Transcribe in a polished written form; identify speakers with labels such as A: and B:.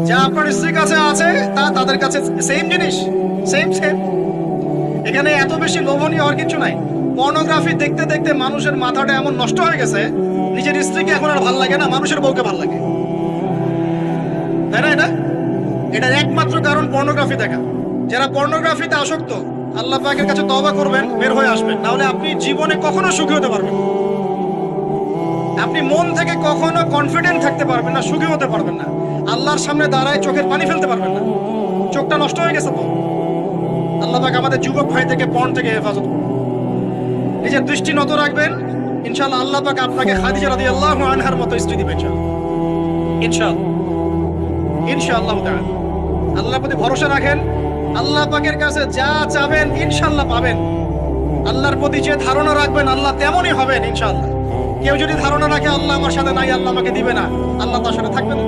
A: যা আপনার স্ত্রীর কাছে আছে তা তাদের কাছে সেম জিনিস, সেম সেম। এখানে এত বেশি লোভনীয় আর কিছু নাই। পর্নোগ্রাফি দেখতে দেখতে মানুষের মাথাটা এমন নষ্ট হয়ে গেছে, নিজের স্ত্রীকে এখন আর ভাল লাগে না, মানুষের বউকে ভাল লাগে, তাই না? এটার একমাত্র কারণ পর্নোগ্রাফি দেখা। যারা পর্নোগ্রাফিতে আসক্ত, আল্লাহ পাকের কাছে তওবা করবেন, বের হয়ে আসবেন, নাহলে আপনি জীবনে কখনো সুখী হতে পারবেন না। আপনি মন থেকে কখনো কনফিডেন্ট থাকতে পারবেন না, সুখী হতে পারবেন না। আল্লাহর সামনে দাঁড়ায় চোখের পানি ফেলতে পারবেন না, চোখটা নষ্ট হয়ে গেছে তো। আল্লাহ পাক আমাদের যুবক ভাই থেকে পর্ন থেকে হেফাজত করুন। নিজের দৃষ্টি নত রাখবেন, ইনশাআল্লাহ আল্লাহ পাক আপনাকে খাদিজা রাদিয়াল্লাহু আনহার মতো স্ত্রী দিবেন ইনশাআল্লাহ, ইনশাআল্লাহ তাআলা। আল্লাহর প্রতি ভরসা রাখেন, আল্লাহ পাকের কাছে যা চাবেন ইনশাআল্লাহ পাবেন। আল্লাহর প্রতি যে ধারণা রাখবেন আল্লাহ তেমনই হবেন ইনশাআল্লাহ। কেউ যদি ধারণা রাখে আল্লাহ আমার সাথে নাই, আল্লাহ আমাকে দিবে না, আল্লাহ তার সাথে থাকবে না।